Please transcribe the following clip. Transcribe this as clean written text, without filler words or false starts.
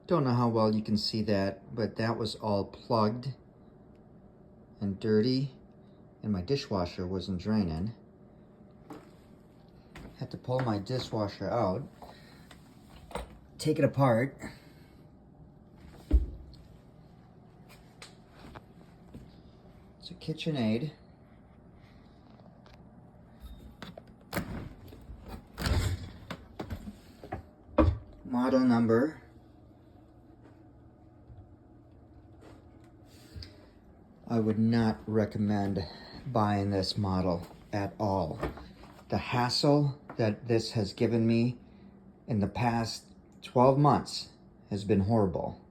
Don't know how well you can see that, but that was all plugged and dirty, and my dishwasher wasn't draining. Had to pull my dishwasher out, take it apart. It's a KitchenAid. Model number. I would not recommend buying this model at all. The hassle that this has given me in the past 12 months has been horrible.